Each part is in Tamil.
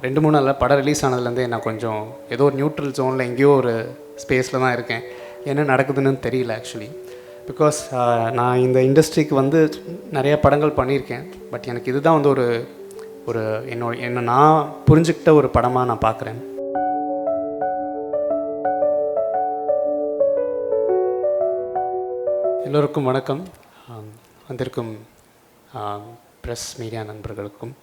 2-3 நாளில் படம் ரிலீஸ் ஆனதுலேருந்தே நான் கொஞ்சம் ஏதோ ஒரு நியூட்ரல் ஜோனில் எங்கேயோ ஒரு ஸ்பேஸில் தான் இருக்கேன். என்ன நடக்குதுன்னு தெரியல ஆக்சுவலி. பிகாஸ் நான் இந்த இண்டஸ்ட்ரிக்கு வந்து நிறைய படங்கள் பண்ணியிருக்கேன். பட் எனக்கு இதுதான் வந்து ஒரு ஒரு என்னை நான் புரிஞ்சுக்கிட்ட ஒரு படமாக நான் பார்க்குறேன். எல்லோருக்கும் வணக்கம். வந்திருக்கும் ப்ரெஸ் மீடியா நண்பர்களுக்கும்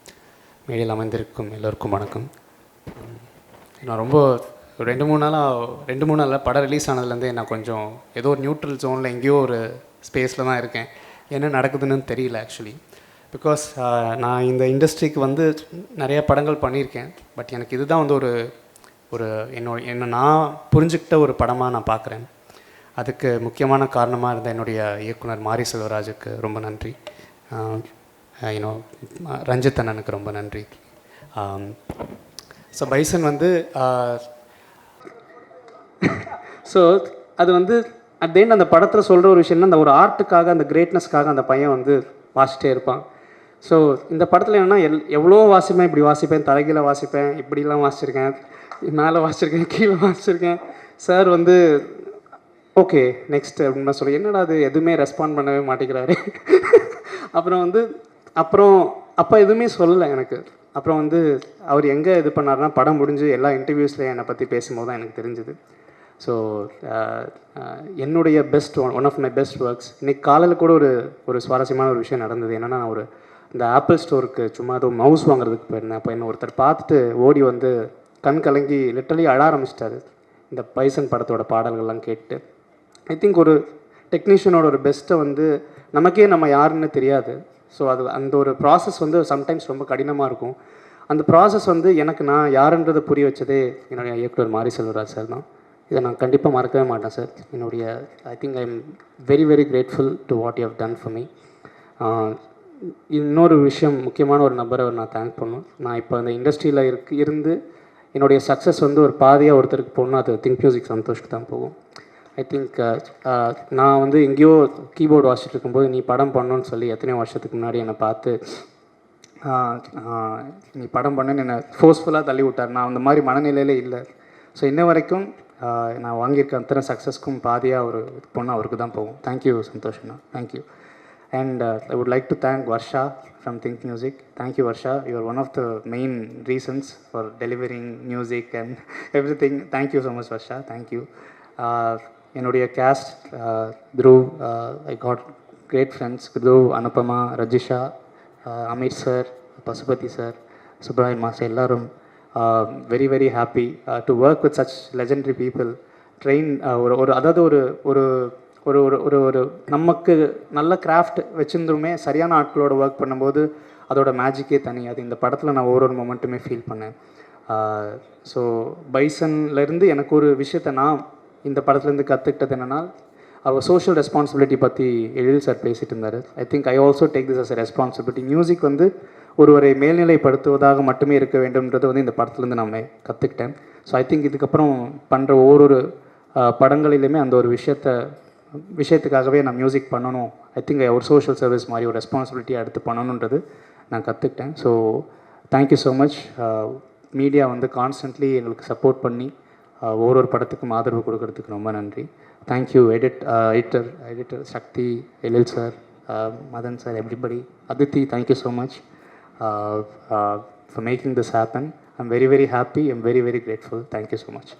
மீடியாவில் அமைந்திருக்கும் எல்லோருக்கும் வணக்கம். நான் ரொம்ப 2-3 நாளில் படம் ரிலீஸ் ஆனதுலேருந்தே நான் கொஞ்சம் ஏதோ ஒரு நியூட்ரல் ஜோனில் எங்கேயோ ஒரு ஸ்பேஸில் தான் இருக்கேன். என்ன நடக்குதுன்னு தெரியல ஆக்சுவலி. பிகாஸ் நான் இந்த இண்டஸ்ட்ரிக்கு வந்து நிறைய படங்கள் பண்ணியிருக்கேன். பட் எனக்கு இதுதான் வந்து ஒரு ஒரு என்னை நான் புரிஞ்சுக்கிட்ட ஒரு படமாக நான் பார்க்குறேன். அதுக்கு முக்கியமான காரணமாக இருந்த என்னுடைய இயக்குனர் மாரி செல்வராஜுக்கு ரொம்ப நன்றி. ரஞ்சித் அண்ணனுக்கு ரொம்ப நன்றி. ஸோ பைசன் வந்து ஸோ அது வந்து அட் த எண்ட் அந்த படத்தில் சொல்கிற ஒரு விஷயம்னா அந்த ஒரு ஆர்ட்டுக்காக அந்த கிரேட்னஸ்க்காக அந்த பையன் வந்து வாசிச்சிட்டே இருப்பான். ஸோ இந்த படத்தில் என்னென்னா எவ்வளோ வாசிப்பேன், இப்படி வாசிப்பேன், தலைகீழ வாசிப்பேன், இப்படிலாம் வாசிச்சிருக்கேன், மேலே வாசிச்சிருக்கேன், கீழே வாசிச்சிருக்கேன். சார் வந்து ஓகே நெக்ஸ்ட் அப்படின்னு சொல்லி என்னடா அது எதுவுமே ரெஸ்பாண்ட் பண்ணவே மாட்டேங்கிறாரு. அப்புறம் அப்போ எதுவுமே சொல்லலை எனக்கு. அப்புறம் வந்து அவர் எங்கே இது பண்ணார்னா படம் முடிஞ்சு எல்லா இன்டர்வியூஸ்லையும் என்னை பற்றி பேசும்போது தான் எனக்கு தெரிஞ்சுது. ஸோ என்னுடைய one of my best works இன்றைக்கி காலையில் கூட ஒரு சுவாரஸ்யமான ஒரு விஷயம் நடந்தது. என்னென்னா நான் இந்த ஆப்பிள் ஸ்டோருக்கு சும்மா ஏதோ மவுஸ் வாங்குறதுக்கு போயிருந்தேன். அப்போ என்னை ஒருத்தர் பார்த்துட்டு ஓடி வந்து கண் கலங்கி லிட்டரலி அழ ஆரம்பிச்சிட்டாரு இந்த பைசன் படத்தோட பாடல்கள்லாம் கேட்டு. ஐ திங்க் ஒரு டெக்னீஷியனோட ஒரு பெஸ்ட்டை வந்து நமக்கே நம்ம யாருன்னு தெரியாது. ஸோ அந்த ஒரு ப்ராசஸ் வந்து சம்டைம்ஸ் ரொம்ப கடினமாக இருக்கும். அந்த ப்ராசஸ் வந்து எனக்கு நான் யாருன்றதை புரிய வச்சதே என்னுடைய இயக்குனர் மாரி செல்வராஜ் சார் தான். இதை நான் கண்டிப்பாக மறக்கவே மாட்டேன் sir. I think I am very very grateful to what you have done for me. இன்னொரு விஷயம், முக்கியமான ஒரு நபரை நான் தேங்க் பண்ணணும். நான் இப்போ அந்த இண்டஸ்ட்ரியில் இருந்து என்னுடைய சக்ஸஸ் வந்து ஒரு பாதியாக ஒருத்தருக்கு போகணும், அது திங்க் மியூசிக் சந்தோஷ்க்கு தான் போகும். ஐ திங்க் நான் வந்து எங்கேயோ கீபோர்டு வாசிச்சுட்டு இருக்கும்போது நீ படம் பண்ணணுன்னு சொல்லி எத்தனையோ வருஷத்துக்கு முன்னாடி என்னை பார்த்து நீ படம் பண்ணுன்னு என்னை ஃபோர்ஸ்ஃபுல்லாக தள்ளி விட்டார். நான் அந்த மாதிரி மனநிலையிலே இல்லை. ஸோ இன்ன வரைக்கும் நான் வாங்கியிருக்க அத்தனை சக்ஸஸ்க்கும் பாதியாக ஒரு பொண்ணு அவருக்கு தான் போகும். தேங்க்யூ சந்தோஷ்ண்ணா, thank you. And I would like to thank Varsha from Think Music. Thank you Varsha, you are one of the main reasons for delivering music and everything. Thank you so much Varsha, thank you. என்னுடைய cast Dhruv, I got great friends. Dhruv, Anupama, Rajisha, Ameer sir, Pasupathi sir, Subbarayan master, எல்லோரும் very very happy to work with such legendary people. அதாவது ஒரு ஒரு ஒரு ஒரு ஒரு நமக்கு நல்ல கிராஃப்ட் வச்சுருந்துமே சரியான ஆட்களோட ஒர்க் பண்ணும்போது அதோட மேஜிக்கே தனி. அது இந்த படத்தில் நான் ஒரு மொமெண்ட்டுமே ஃபீல் பண்ணேன். ஸோ பைசன்லேருந்து எனக்கு ஒரு விஷயத்தை நான் இந்த படத்துலேருந்து கற்றுக்கிட்டது என்னென்னா, அவர் சோஷியல் ரெஸ்பான்சிபிலிட்டி பற்றி எழில் சார் பேசிகிட்டு இருந்தார். I think I also take this as a responsibility. Music வந்து ஒருவரை மேல்நிலைப்படுத்துவதாக மட்டுமே இருக்க வேண்டும்ன்றது வந்து இந்த படத்துலேருந்து நான் கற்றுக்கிட்டேன். ஸோ ஐ திங்க் இதுக்கப்புறம் பண்ணுற ஒவ்வொரு படங்களிலுமே அந்த ஒரு விஷயத்துக்காகவே நான் மியூசிக் பண்ணணும். ஐ திங்க் ஒரு சோஷியல் சர்வீஸ் மாதிரி ஒரு ரெஸ்பான்சிபிலிட்டியாக எடுத்து பண்ணணுன்றது நான் கற்றுக்கிட்டேன். So thank you so much. Media வந்து கான்ஸ்டன்ட்லி எங்களுக்கு சப்போர்ட் பண்ணி ஒரு படத்துக்கும் ஆதரவு கொடுக்கறதுக்கு ரொம்ப நன்றி. Thank you editor Sakthi, Ezhil sir, Madhan sir, everybody, Aditi, thank you so much for making this happen. I am very very happy, I am very very grateful. Thank you so much.